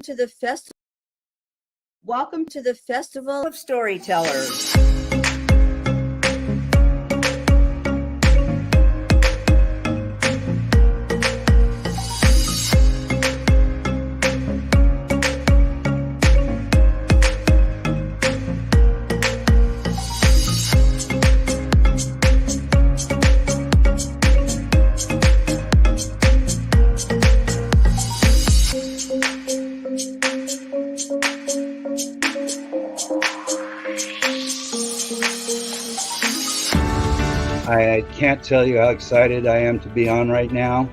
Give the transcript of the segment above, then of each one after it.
to the festival. Welcome to the Festival of Storytellers. I can't tell you how excited I am to be on right now.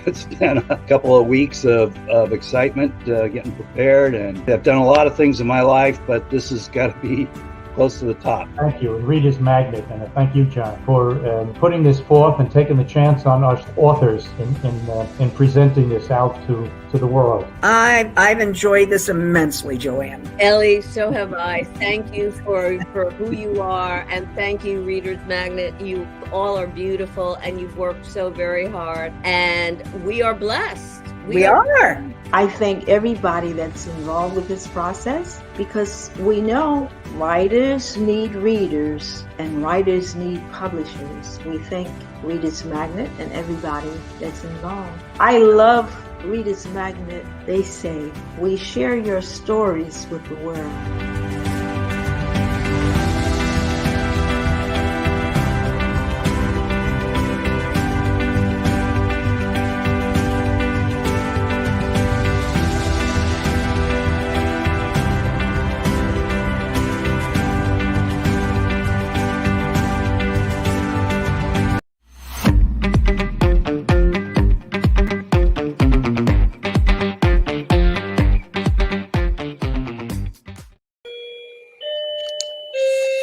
It's been a couple of weeks of excitement, getting prepared, and I've done a lot of things in my life, but this has got to be close to the top. Thank you, Reader's Magnet, and thank you, John, for putting this forth and taking the chance on us authors in presenting this out to the world. I've enjoyed this immensely, Joanne. Ellie, so have I. Thank you for who you are, and thank you, Reader's Magnet. You all are beautiful, and you've worked so very hard, and we are blessed. We are. I thank everybody that's involved with this process, because we know writers need readers and writers need publishers. We thank Reader's Magnet and everybody that's involved. I love Reader's Magnet. They say, we share your stories with the world.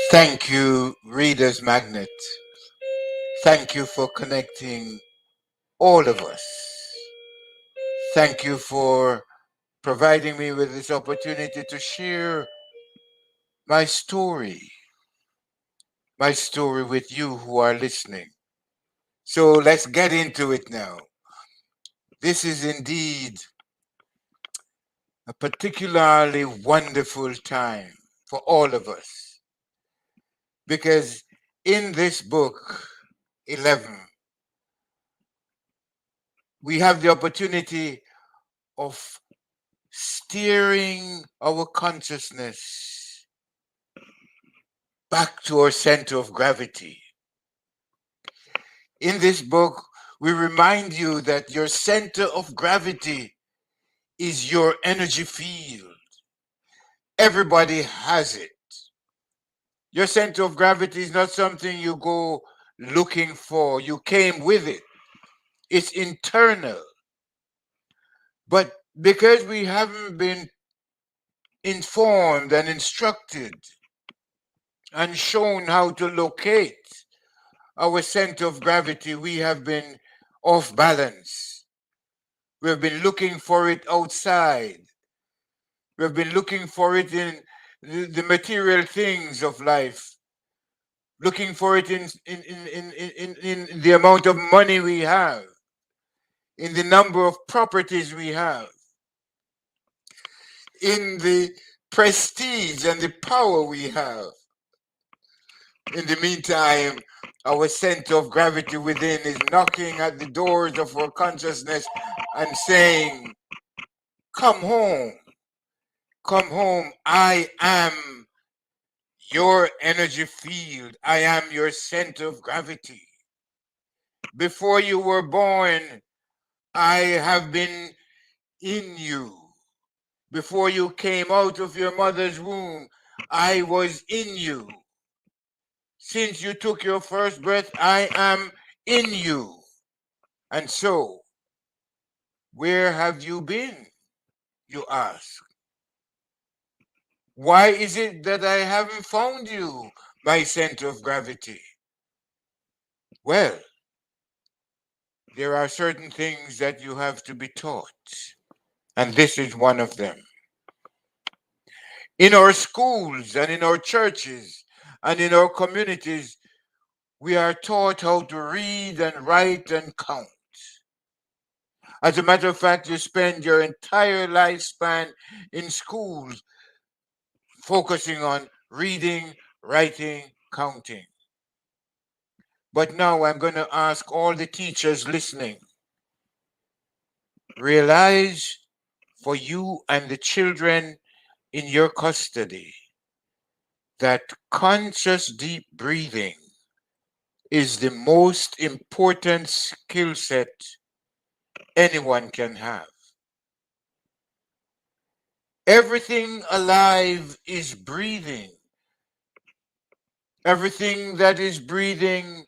Thank you, Reader's Magnet. Thank you for connecting all of us. Thank you for providing me with this opportunity to share my story with you who are listening. So let's get into it now. This is indeed a particularly wonderful time for all of us. Because in this book, 11, we have the opportunity of steering our consciousness back to our center of gravity. In this book, we remind you that your center of gravity is your energy field. Everybody has it. Your center of gravity is not something you go looking for. You came with it. It's internal. But because we haven't been informed and instructed and shown how to locate our center of gravity, we have been off balance. We've been looking for it outside. We've been looking for it in the material things of life, looking for it in the amount of money we have, in the number of properties we have, in the prestige and the power we have. In the meantime, our center of gravity within is knocking at the doors of our consciousness and saying, come home. Come home. I am your energy field. I am your center of gravity. Before you were born, I have been in you. Before you came out of your mother's womb, I was in you. Since you took your first breath, I am in you. And so, where have you been, you ask? Why is it that I haven't found you, my center of gravity? Well, there are certain things that you have to be taught, and this is one of them. In our schools and in our churches and in our communities, we are taught how to read and write and count. As a matter of fact, you spend your entire lifespan in school focusing on reading, writing, counting. But now I'm going to ask all the teachers listening, realize for you and the children in your custody that conscious deep breathing is the most important skill set anyone can have. Everything alive is breathing. Everything that is breathing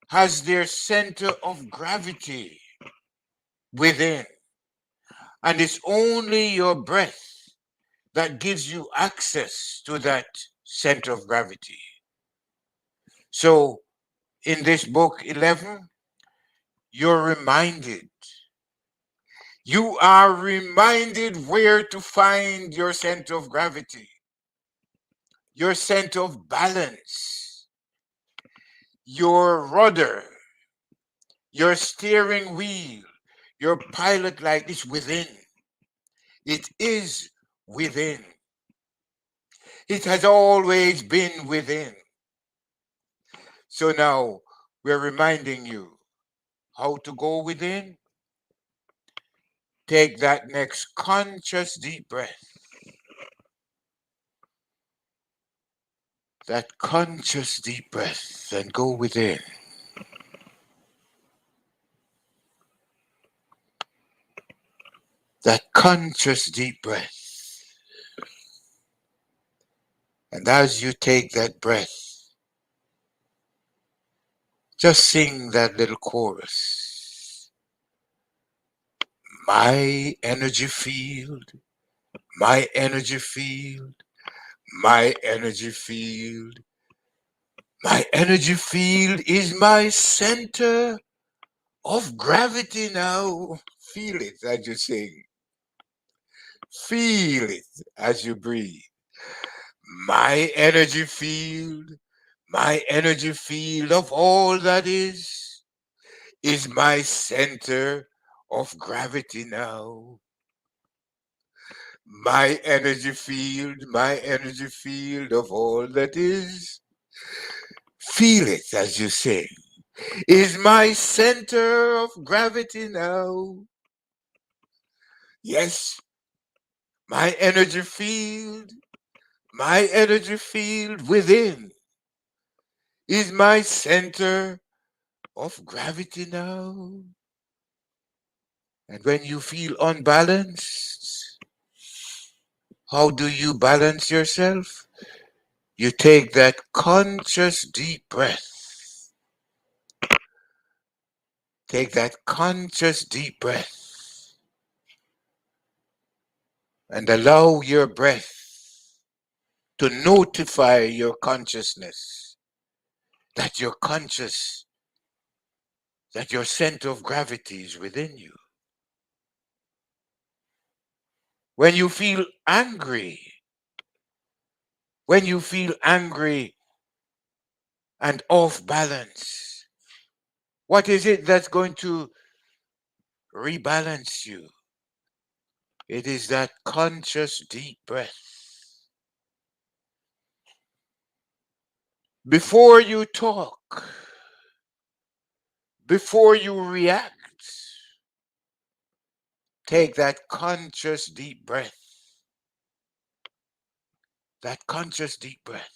has their center of gravity within. And it's only your breath that gives you access to that center of gravity. So in this book 11, you're reminded. You are reminded where to find your center of gravity, your center of balance, your rudder, your steering wheel, your pilot light is within. It is within. It has always been within. So now we're reminding you how to go within. Take that next conscious deep breath. That conscious deep breath and go within. That conscious deep breath. And as you take that breath, just sing that little chorus. My energy field, my energy field, my energy field. My energy field is my center of gravity now. Feel it as you sing. Feel it as you breathe. My energy field of all that is my center of gravity now. My energy field of all that is. Feel it as you sing. Is my center of gravity now. Yes, my energy field within is my center of gravity now. And when you feel unbalanced, how do you balance yourself? You take that conscious deep breath. Take that conscious deep breath and allow your breath to notify your consciousness that you're conscious, that your center of gravity is within you. When you feel angry and off balance, what is it that's going to rebalance you? It is that conscious deep breath. Before you talk, before you react, take that conscious deep breath. That conscious deep breath.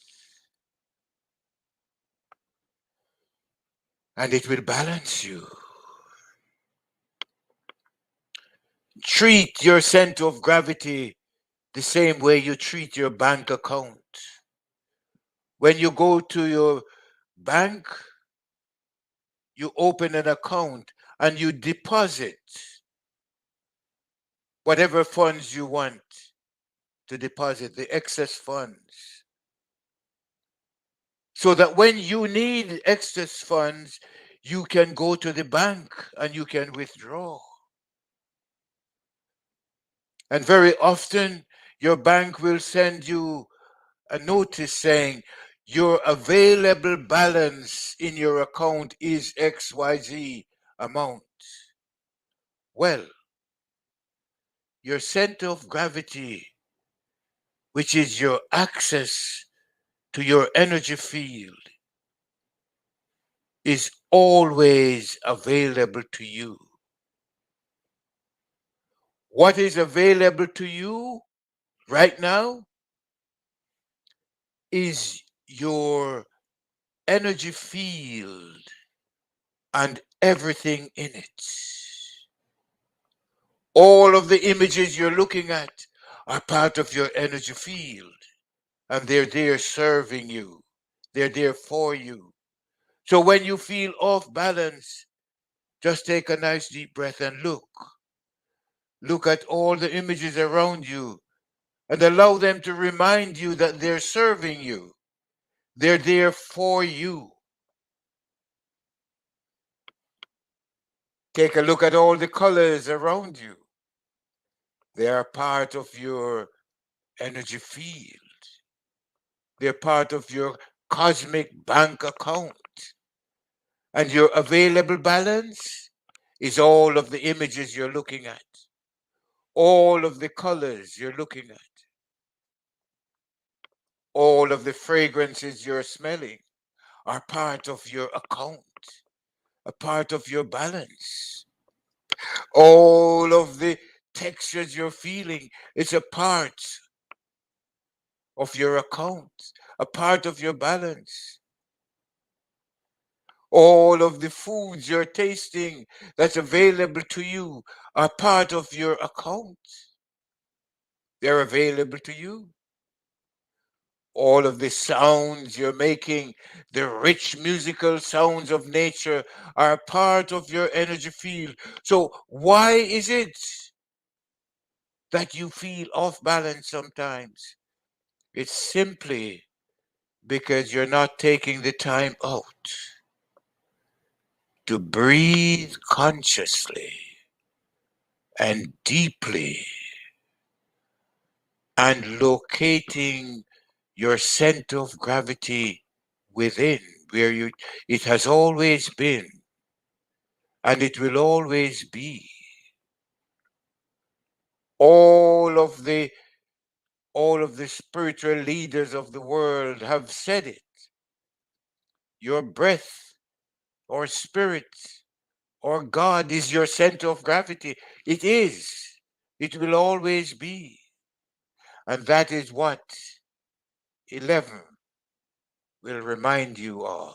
And it will balance you. Treat your center of gravity the same way you treat your bank account. When you go to your bank, you open an account and you deposit whatever funds you want to deposit, the excess funds. So that when you need excess funds, you can go to the bank and you can withdraw. And very often, your bank will send you a notice saying your available balance in your account is XYZ amount. Well, your center of gravity, which is your access to your energy field, is always available to you. What is available to you right now is your energy field and everything in it. All of the images you're looking at are part of your energy field, and they're there serving you. They're there for you. So when you feel off balance, just take a nice deep breath and look. Look at all the images around you and allow them to remind you that they're serving you. They're there for you. Take a look at all the colors around you. They are part of your energy field. They're part of your cosmic bank account. And your available balance is all of the images you're looking at, all of the colors you're looking at, all of the fragrances you're smelling are part of your account, a part of your balance. All of the textures you're feeling, it's a part of your account, a part of your balance. All of the foods you're tasting that's available to you are part of your account. They're available to you. All of the sounds you're making, the rich musical sounds of nature, are part of your energy field. So why is it that you feel off balance sometimes? It's simply because you're not taking the time out to breathe consciously and deeply and locating your center of gravity within, where it has always been and it will always be. all of the all of the spiritual leaders of the world have said it. Your breath or spirit or God is your center of gravity. It is. It will always be. And that is what 11 will remind you of.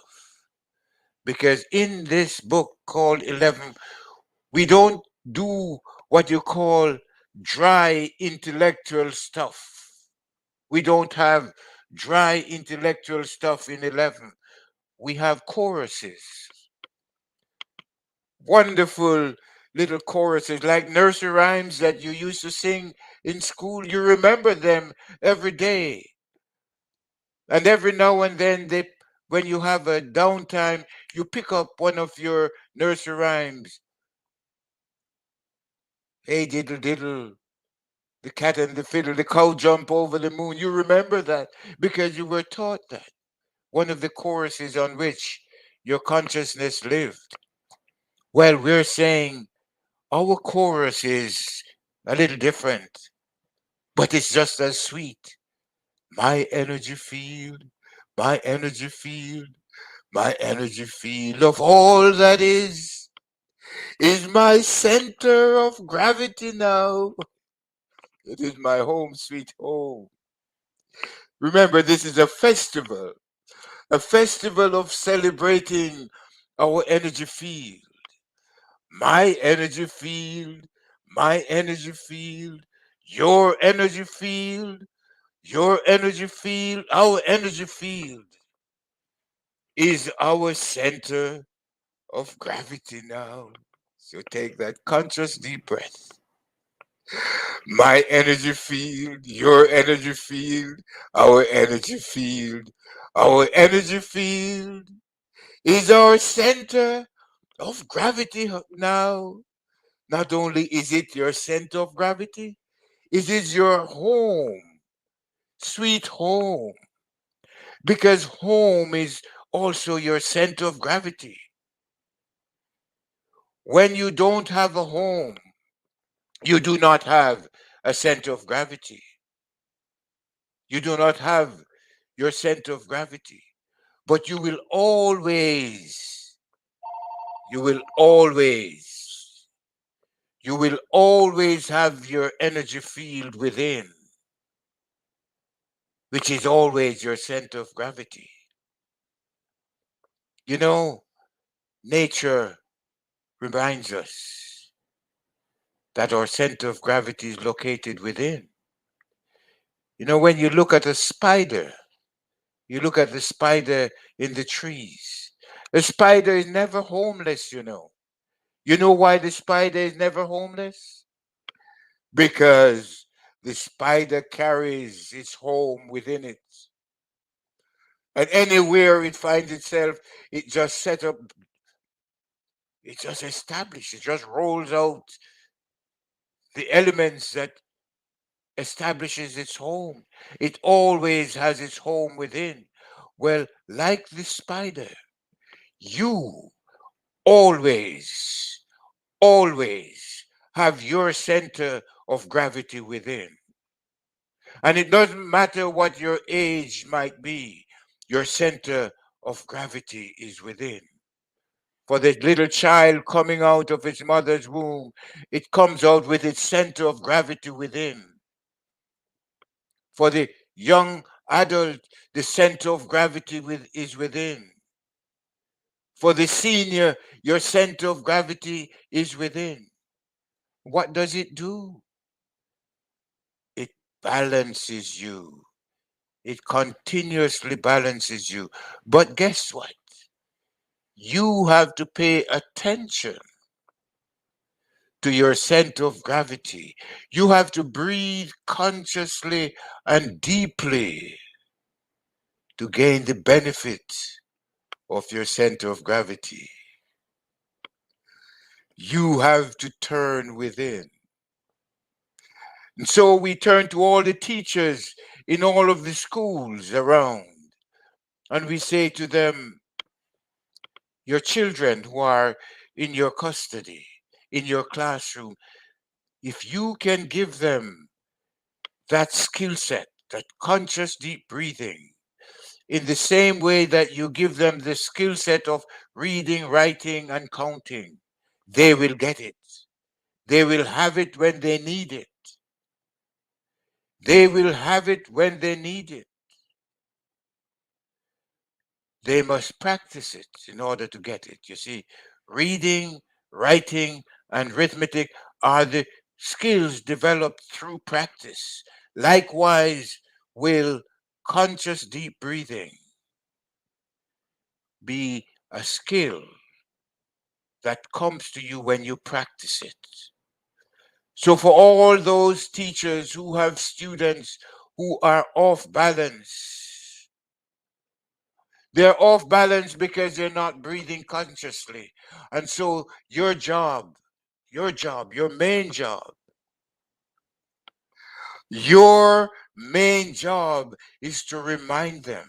Because in this book called 11, we don't do what you call dry intellectual stuff. We don't have dry intellectual stuff in 11. We have choruses, wonderful little choruses like nursery rhymes that you used to sing in school. You remember them every day. And every now and then, when you have a downtime, you pick up one of your nursery rhymes. Hey, diddle, diddle, the cat and the fiddle, the cow jump over the moon. You remember that because you were taught that. One of the choruses on which your consciousness lived. Well, we're saying our chorus is a little different, but it's just as sweet. My energy field, my energy field, my energy field of all that is my center of gravity now. It is my home, sweet home. Remember, this is a festival of celebrating our energy field. My energy field, my energy field, your energy field, your energy field, our energy field is our center of gravity now. So take that conscious deep breath. My energy field, your energy field, our energy field, our energy field is our center of gravity now. Not only is it your center of gravity, it is your home, sweet home, because home is also your center of gravity. When you don't have a home, You do not have a center of gravity. You do not have your center of gravity. But you will always, you will always have your energy field within, which is always your center of gravity. You know, nature reminds us that our center of gravity is located within. You know, when you look at a spider, you look at the spider in the trees. The spider is never homeless, you know. You know why the spider is never homeless? Because the spider carries its home within it. And anywhere it finds itself, it just set up, it just establishes, it just rolls out the elements that establishes its home. It always has its home within. Well, like the spider, you always, always have your center of gravity within. And it doesn't matter what your age might be, your center of gravity is within. For the little child coming out of its mother's womb, it comes out with its center of gravity within. For the young adult, the center of gravity is within. For the senior, your center of gravity is within. What does it do? It balances you. It continuously balances you. But guess what? You have to pay attention to your center of gravity. You have to breathe consciously and deeply to gain the benefit of your center of gravity. You have to turn within. And so we turn to all the teachers in all of the schools around and we say to them, your children who are in your custody, in your classroom, if you can give them that skill set, that conscious deep breathing, in the same way that you give them the skill set of reading, writing, and counting, they will get it. They will have it when they need it. They will have it when they need it. They must practice it in order to get it. You see, reading, writing, and arithmetic are the skills developed through practice. Likewise, will conscious deep breathing be a skill that comes to you when you practice it. So, for all those teachers who have students who are off balance, they're off balance because they're not breathing consciously. And so, your main job is to remind them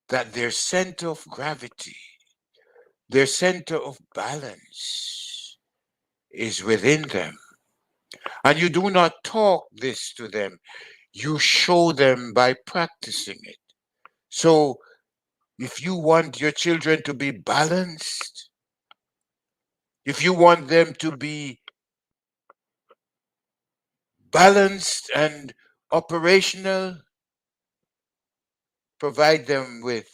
that their center of gravity, their center of balance is within them. And you do not talk this to them, you show them by practicing it. So, if you want your children to be balanced, if you want them to be balanced and operational, provide them with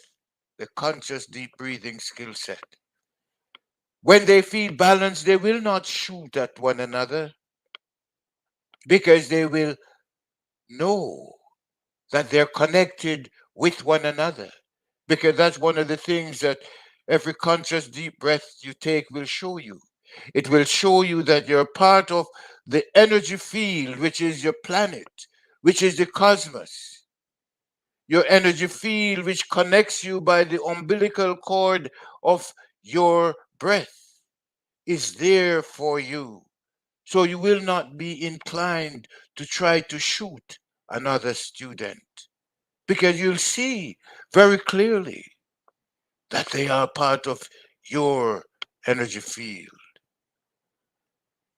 the conscious deep breathing skill set. When they feel balanced, they will not shoot at one another because they will know that they're connected with one another. Because that's one of the things that every conscious deep breath you take will show you. It will show you that you're part of the energy field, which is your planet, which is the cosmos. Your energy field, which connects you by the umbilical cord of your breath, is there for you. So you will not be inclined to try to shoot another student because you'll see very clearly that they are part of your energy field.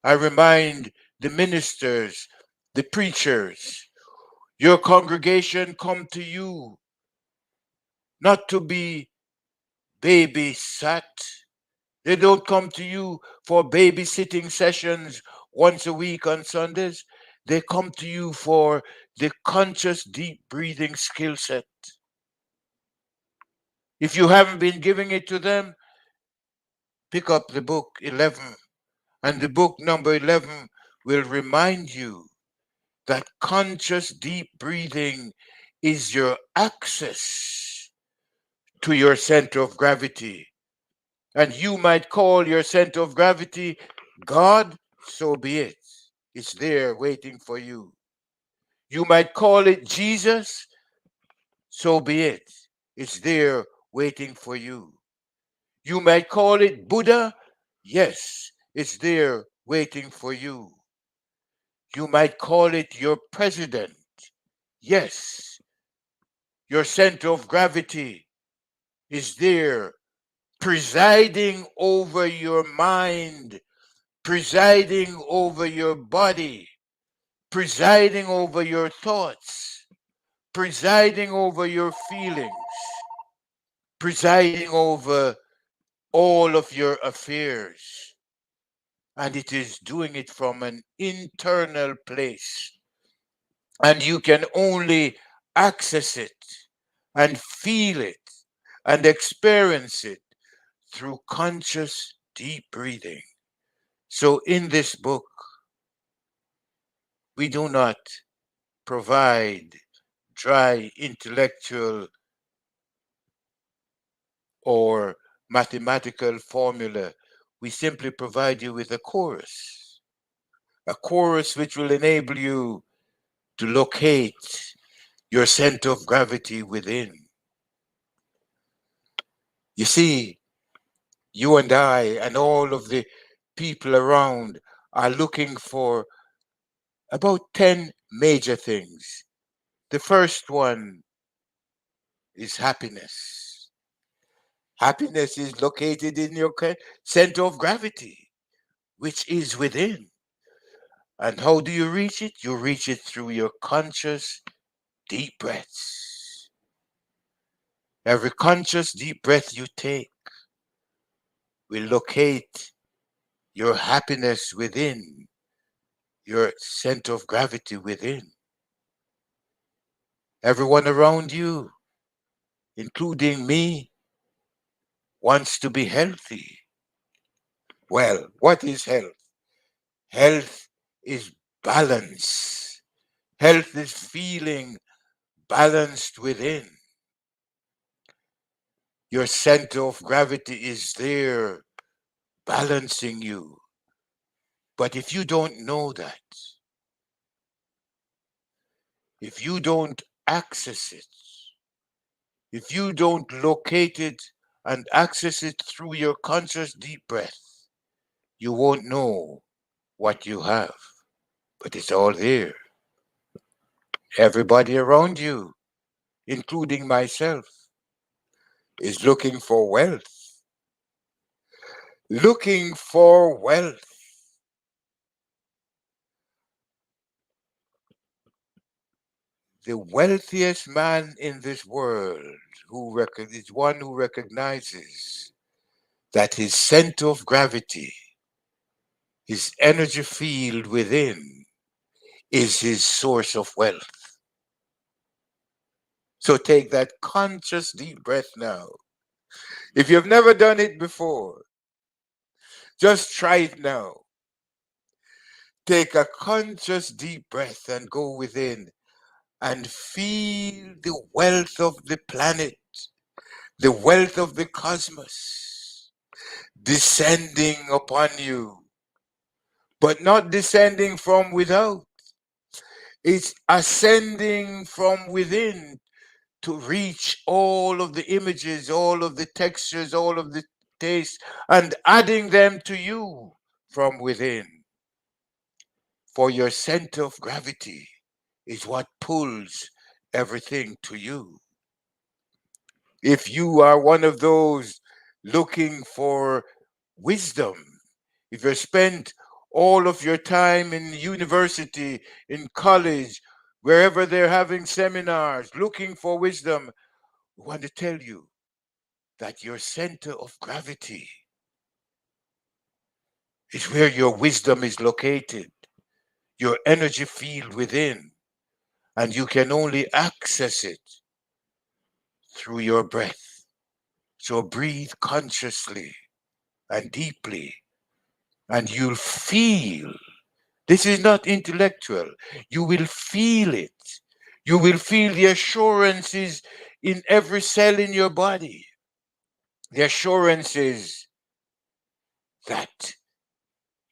I remind the ministers, the preachers, your congregation come to you not to be babysat. They don't come to you for babysitting sessions once a week on Sundays. They come to you for the conscious deep breathing skill set. If you haven't been giving it to them, pick up the book 11. And the book number 11 will remind you that conscious deep breathing is your access to your center of gravity. And you might call your center of gravity God, so be it. It's there waiting for you. You might call it Jesus, so be it. It's there waiting for you. You might call it Buddha, yes, it's there waiting for you. You might call it your president, yes, your center of gravity is there presiding over your mind, presiding over your body, presiding over your thoughts, presiding over your feelings, presiding over all of your affairs. And it is doing it from an internal place. And you can only access it and feel it and experience it through conscious deep breathing. So in this book, we do not provide dry intellectual or mathematical formula. We simply provide you with a chorus which will enable you to locate your center of gravity within. You see, you and I and all of the people around are looking for about 10 major things. The first one is happiness. Happiness is located in your center of gravity, which is within. And how do you reach it? You reach it through your conscious deep breaths. Every conscious deep breath you take will locate your happiness within, your center of gravity within. Everyone around you, including me, wants to be healthy. Well, what is health? Health is balance. Health is feeling balanced within. Your center of gravity is there balancing you. But if you don't know that, if you don't access it, if you don't locate it and access it through your conscious deep breath, you won't know what you have. But it's all there. Everybody around you, including myself, is looking for wealth. Looking for wealth. The wealthiest man in this world is one who recognizes that his center of gravity, his energy field within, is his source of wealth. So take that conscious deep breath now. If you've never done it before, just try it now. Take a conscious deep breath and go within and feel the wealth of the planet, the wealth of the cosmos descending upon you, but not descending from without. It's ascending from within to reach all of the images, all of the textures, all of the tastes, and adding them to you from within. For your center of gravity is what pulls everything to you. If you are one of those looking for wisdom, if you spent all of your time in university, in college, wherever they're having seminars, looking for wisdom, I want to tell you that your center of gravity is where your wisdom is located, your energy field within, and you can only access it through your breath. So breathe consciously and deeply, and you'll feel. This is not intellectual. You will feel it. You will feel the assurances in every cell in your body. The assurances that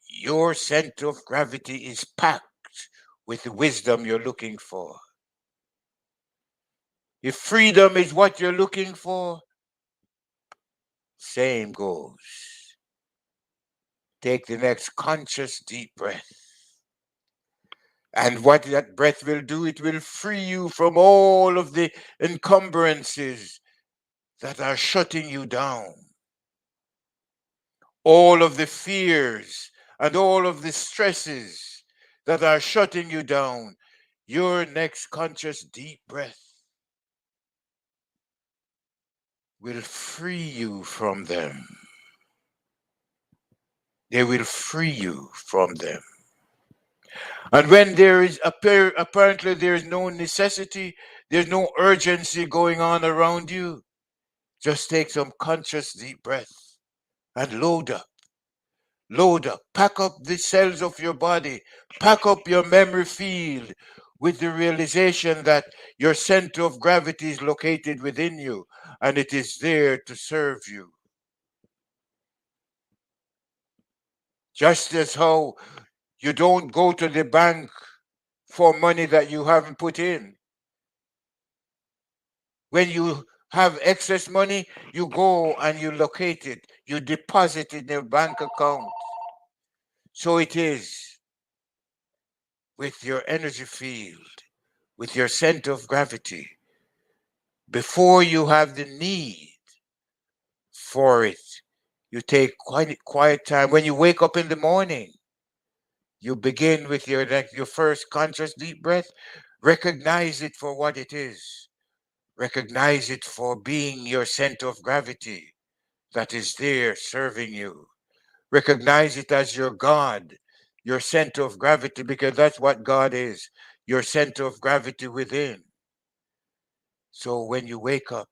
your center of gravity is packed with the wisdom you're looking for. If freedom is what you're looking for, same goes. Take the next conscious deep breath. And what that breath will do, it will free you from all of the encumbrances that are shutting you down, all of the fears and all of the stresses that are shutting you down. Your next conscious deep breath will free you from them. They will free you from them. And when there is apparently there is no necessity, there's no urgency going on around you, just take some conscious deep breath and load up. Load up. Pack up the cells of your body. Pack up your memory field with the realization that your center of gravity is located within you and it is there to serve you. Just as how you don't go to the bank for money that you haven't put in. When you have excess money, you go and you locate it. You deposit it in your bank account. So it is with your energy field, with your center of gravity. Before you have the need for it, you take quiet time. When you wake up in the morning, you begin with your first conscious deep breath. Recognize it for what it is. Recognize it for being your center of gravity that is there serving you. Recognize it as your God, your center of gravity, because that's what God is, your center of gravity within. So when you wake up,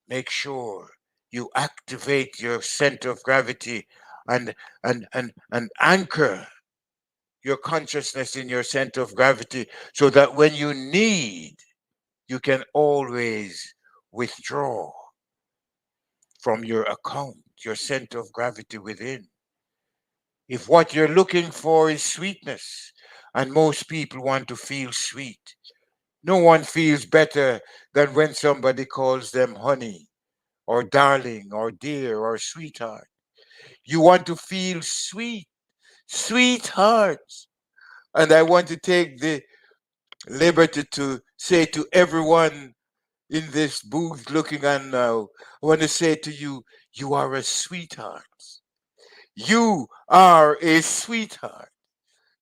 make sure you activate your center of gravity and and anchor your consciousness in your center of gravity so that when you need, you can always withdraw from your account, your center of gravity within. If what you're looking for is sweetness, and most people want to feel sweet, no one feels better than when somebody calls them honey, or darling, or dear, or sweetheart. You want to feel sweet, sweetheart. And I want to take the liberty to say to everyone in this booth looking on now, I want to say to you, you are a sweetheart. You are a sweetheart.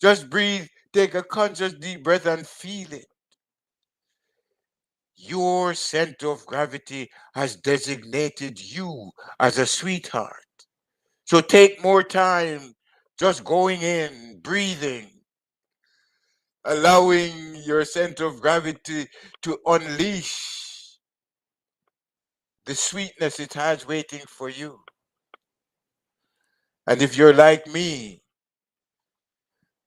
Just breathe, take a conscious deep breath and feel it. Your center of gravity has designated you as a sweetheart. So take more time just going in, breathing, allowing your center of gravity to unleash the sweetness it has waiting for you. And if you're like me,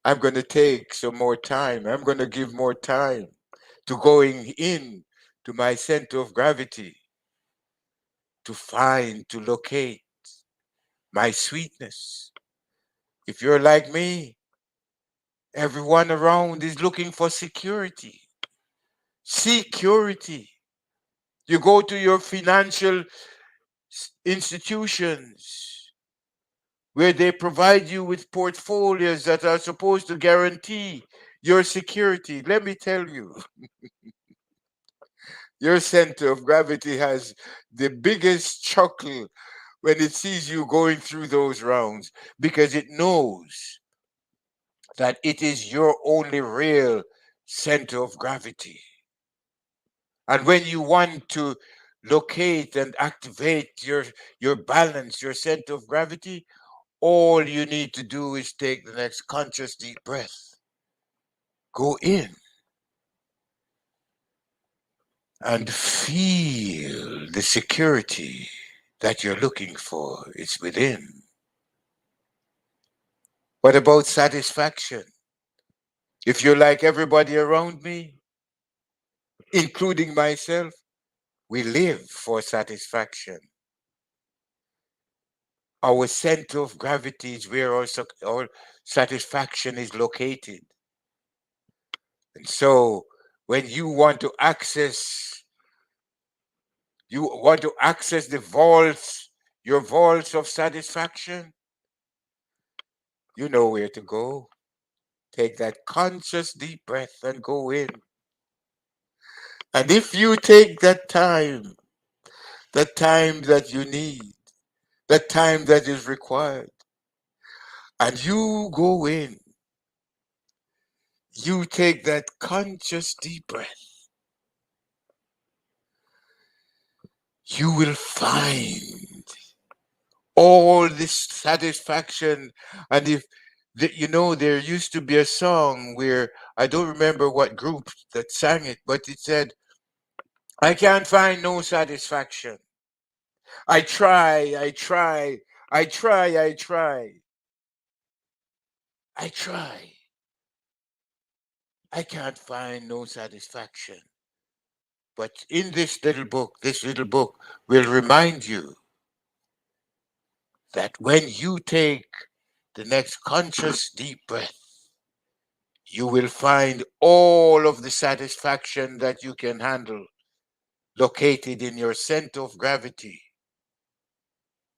I'm going to take some more time. I'm going to give more time to going in to my center of gravity to find, to locate my sweetness. If you're like me, everyone around is looking for security. Security. You go to your financial institutions where they provide you with portfolios that are supposed to guarantee your security. Let me tell you, your center of gravity has the biggest chuckle when it sees you going through those rounds because it knows that it is your only real center of gravity. And when you want to locate and activate your balance, your center of gravity, all you need to do is take the next conscious deep breath. Go in and feel the security that you're looking for. It's within. What about satisfaction? If you're like everybody around me, including myself, we live for satisfaction. Our center of gravity is where our satisfaction is located. And so when you want to access the vaults, your vaults of satisfaction, you know where to go. Take that conscious deep breath and go in. And if you take that time that you need, the time that is required, and you go in, you take that conscious deep breath, you will find all this satisfaction. And if there used to be a song where I don't remember what group that sang it, but it said, I can't find no satisfaction. I try, I try, I try, I try. I try. I can't find no satisfaction. But in this little book will remind you that when you take the next conscious deep breath, you will find all of the satisfaction that you can handle located in your center of gravity,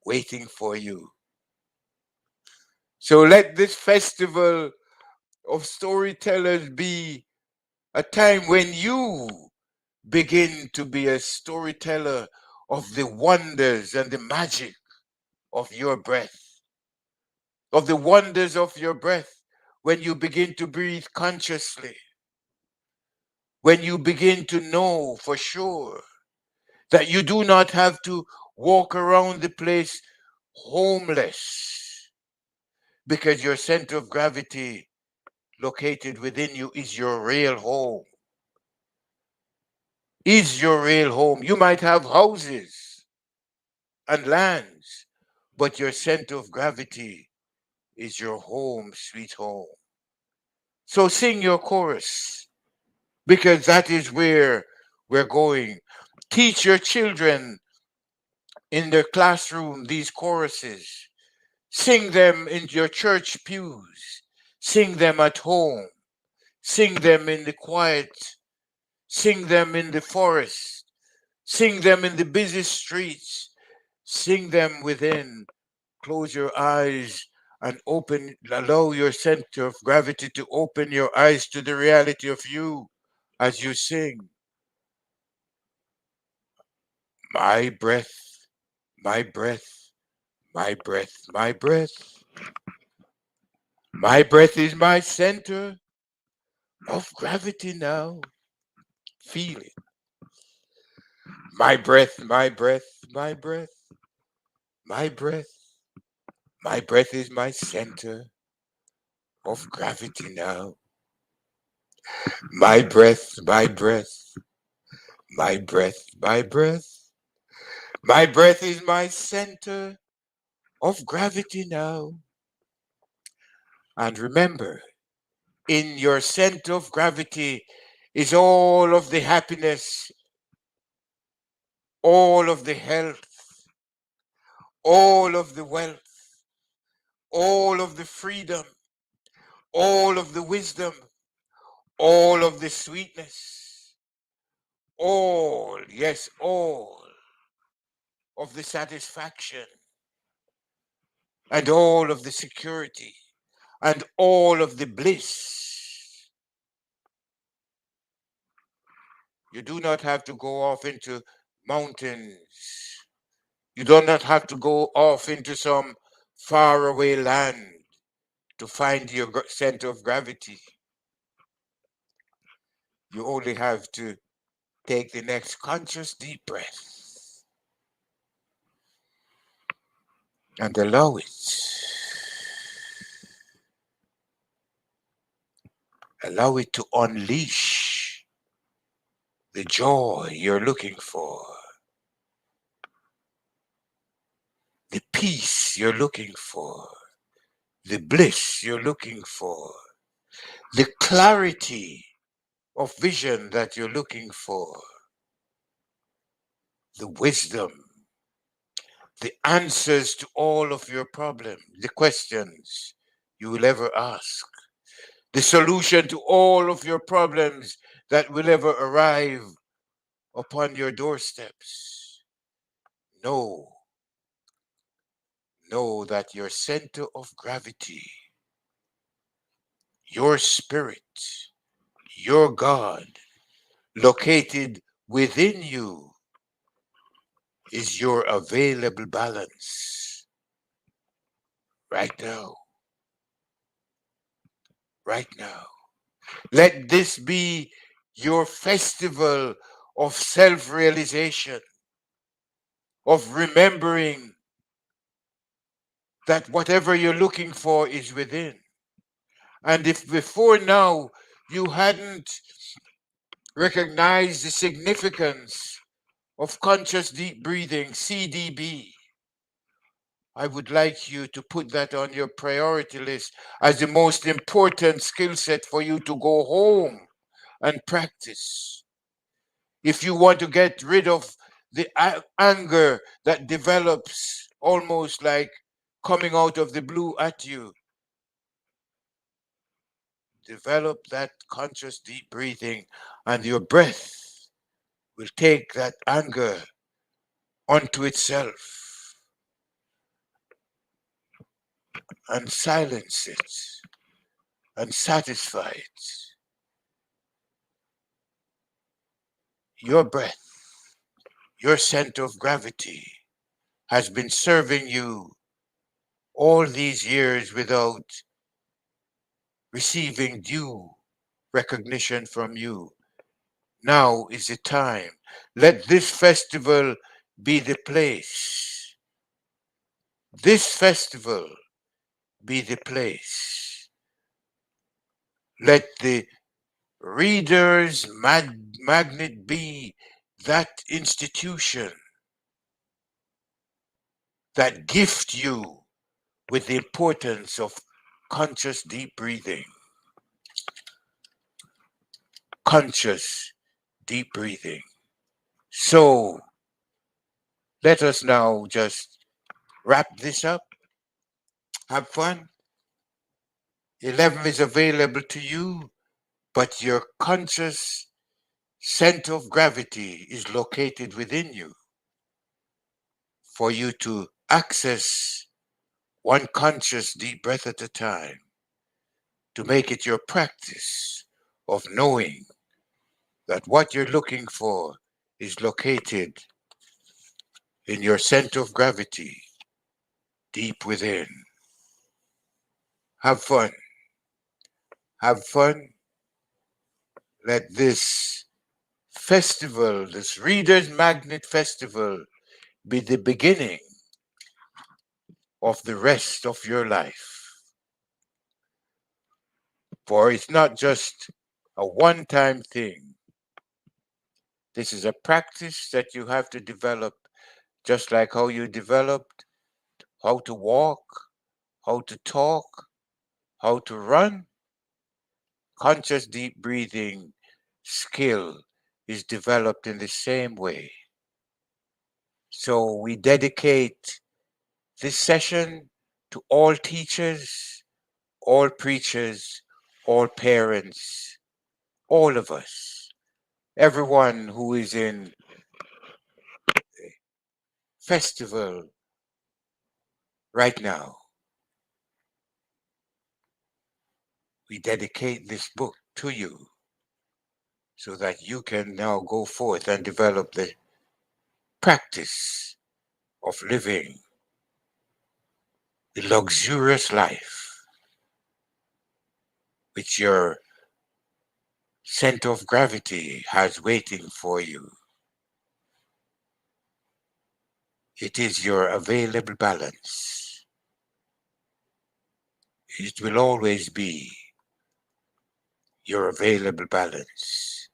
waiting for you. So let this festival of storytellers be a time when you begin to be a storyteller of the wonders and the magic of your breath, of the wonders of your breath when you begin to breathe consciously, when you begin to know for sure that you do not have to walk around the place homeless, because your center of gravity located within you is your real home. Is your real home. You might have houses and lands, but your center of gravity is your home, sweet home. So sing your chorus, because that is where we're going. Teach your children in their classroom these choruses. Sing them in your church pews. Sing them at home. Sing them in the quiet. Sing them in the forest. Sing them in the busy streets. Sing them within. Close your eyes and allow your center of gravity to open your eyes to the reality of you as you sing. My breath, my breath, my breath, my breath. My breath is my center of gravity now. Feel it. My breath, my breath, my breath, my breath. My breath is my center of gravity now. My breath, my breath, my breath, my breath. My breath is my center of gravity now. And remember, in your center of gravity is all of the happiness, all of the health, all of the wealth, all of the freedom, all of the wisdom, all of the sweetness, all, yes, all of the satisfaction, and all of the security, and all of the bliss. You do not have to go off into mountains. You do not have to go off into some faraway land to find your center of gravity, you only have to take the next conscious deep breath and allow it. Allow it to unleash the joy you're looking for, the peace you're looking for, the bliss you're looking for, the clarity of vision that you're looking for, the wisdom, the answers to all of your problems, the questions you will ever ask, the solution to all of your problems that will ever arrive upon your doorsteps. Know that your center of gravity, your spirit, your God, located within you, is your available balance right now. Right now. Let this be your festival of self realization, of remembering that whatever you're looking for is within. And if before now you hadn't recognized the significance of conscious deep breathing, CDB, I would like you to put that on your priority list as the most important skill set for you to go home and practice. If you want to get rid of the anger that develops almost like coming out of the blue at you, develop that conscious deep breathing, and your breath will take that anger onto itself and silence it and satisfy it. Your breath, your center of gravity, has been serving you all these years without receiving due recognition from you. Now is the time. Let this festival be the place. This festival be the place. Let the reader's magnet be that institution that gift you with the importance of conscious deep breathing. Conscious deep breathing. So let us now just wrap this up. Have fun. 11 is available to you, but your conscious center of gravity is located within you for you to access one conscious deep breath at a time, to make it your practice of knowing that what you're looking for is located in your center of gravity deep within. Have fun. Have fun. Let this festival, this Reader's Magnet Festival, be the beginning of the rest of your life. For it's not just a one-time thing. This is a practice that you have to develop, just like how you developed how to walk, how to talk, how to run. Conscious deep breathing skill is developed in the same way. So we dedicate this session to all teachers, all preachers, all parents, all of us, everyone who is in festival right now. We dedicate this book to you so that you can now go forth and develop the practice of living the luxurious life which your center of gravity has waiting for you. It is your available balance. It will always be your available balance.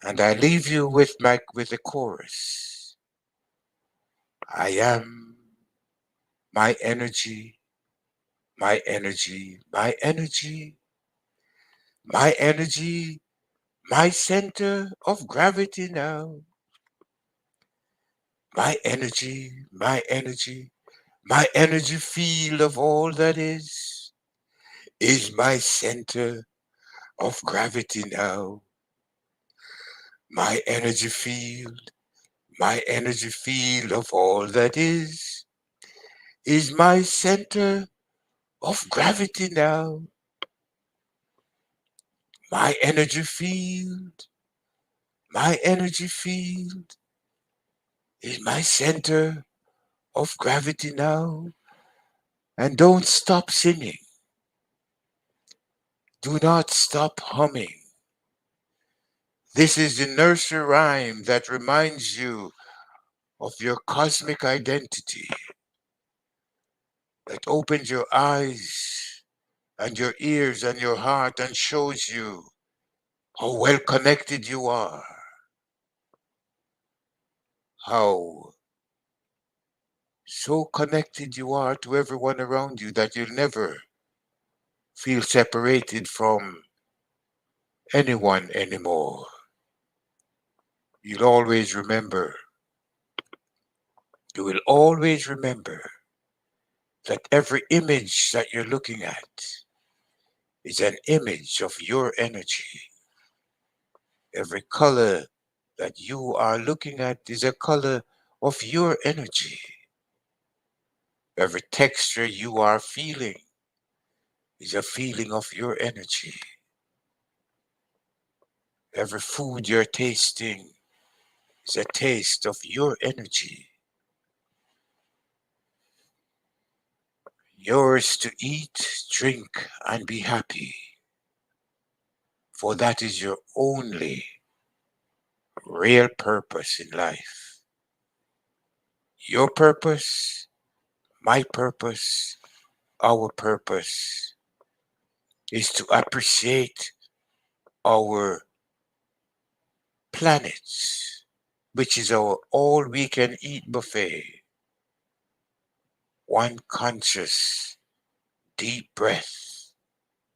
And I leave you with the chorus. I am my energy, my energy, my energy, my energy, my center of gravity now. My energy, my energy, my energy field of all that is my center of gravity now. My energy field of all that is my center of gravity now. My energy field, my energy field is my center of gravity now. And don't stop singing. Do not stop humming. This is the nursery rhyme that reminds you of your cosmic identity, that opens your eyes and your ears and your heart and shows you how well connected you are, how so connected you are to everyone around you that you'll never feel separated from anyone anymore. You'll always remember, you will always remember that every image that you're looking at is an image of your energy. Every color that you are looking at is a color of your energy. Every texture you are feeling is a feeling of your energy. Every food you're tasting is a taste of your energy. Yours to eat, drink, and be happy, for that is your only real purpose in life. Your purpose, my purpose, our purpose is to appreciate our planets, which is our all we can eat buffet. One conscious, deep breath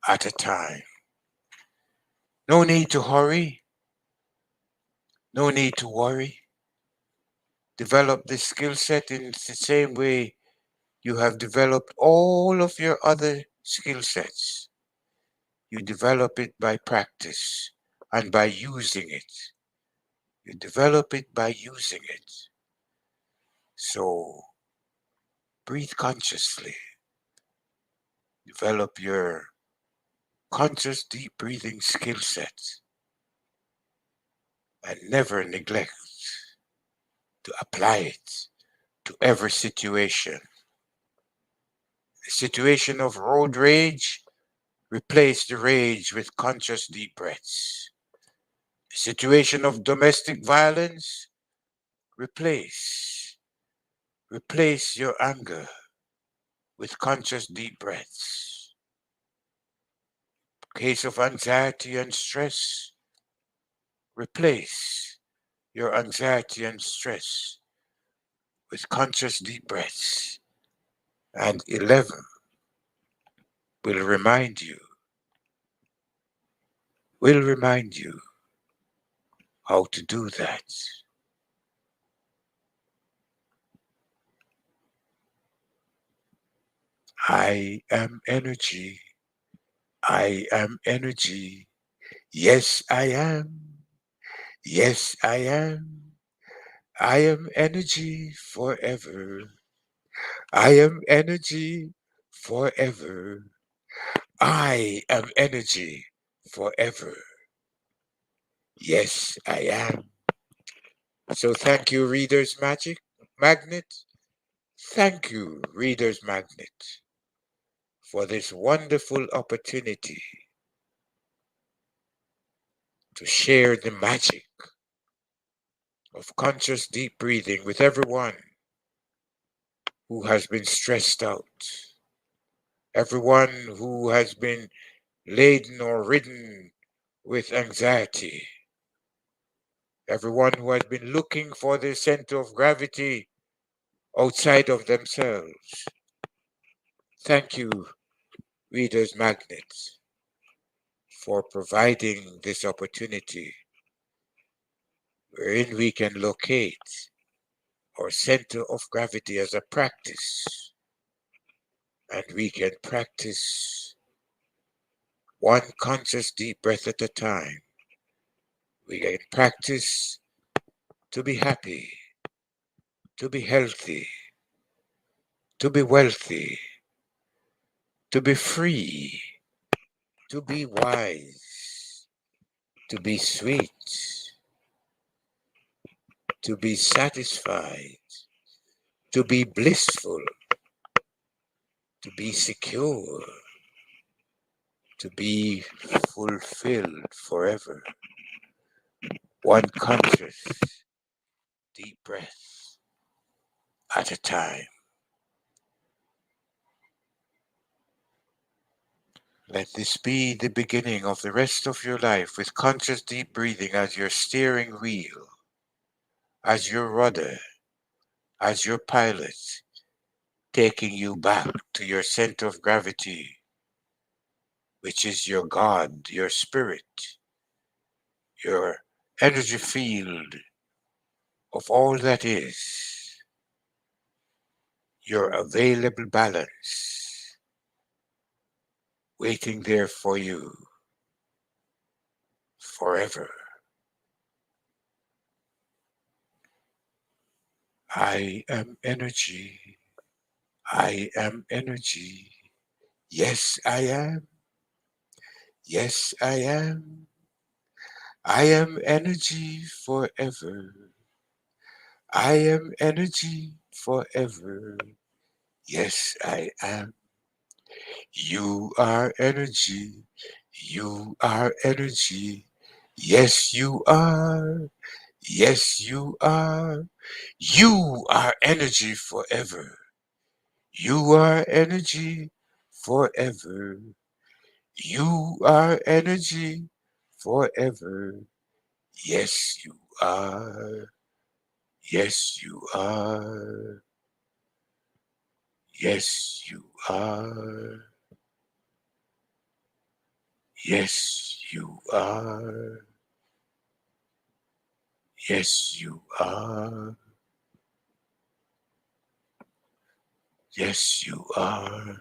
at a time. No need to hurry, no need to worry. Develop this skill set in the same way you have developed all of your other skill sets. You develop it by practice and by using it. You develop it by using it. So breathe consciously. Develop your conscious deep breathing skill set and never neglect to apply it to every situation. A situation of road rage, replace the rage with conscious deep breaths. A situation of domestic violence, replace your anger with conscious deep breaths. Case of anxiety and stress, replace your anxiety and stress with conscious deep breaths. And 11 will remind you how to do that. I am energy. I am energy. Yes, I am. Yes, I am. I am energy forever. I am energy forever. I am energy forever. Yes, I am. So thank you, Reader's Magnet. Thank you, Reader's Magnet, for this wonderful opportunity to share the magic of conscious deep breathing with everyone who has been stressed out, everyone who has been laden or ridden with anxiety, everyone who has been looking for their center of gravity outside of themselves. Thank you, Reader's Magnet, for providing this opportunity wherein we can locate our center of gravity as a practice, and we can practice one conscious deep breath at a time. We can practice to be happy, to be healthy, to be wealthy, to be free, to be wise, to be sweet, to be satisfied, to be blissful, to be secure, to be fulfilled forever. One conscious deep breath at a time. Let this be the beginning of the rest of your life with conscious deep breathing as your steering wheel, as your rudder, as your pilot, taking you back to your center of gravity, which is your God, your spirit, your energy field of all that is, your available balance, waiting there for you forever. I am energy. I am energy. Yes, I am. Yes, I am. I am energy forever. I am energy forever. Yes, I am. You are energy. You are energy. Yes, you are. Yes, you are. You are energy forever. You are energy forever. You are energy forever. Yes, you are. Yes, you are. Yes, you are. Yes, you are. Yes, you are. Yes, you are.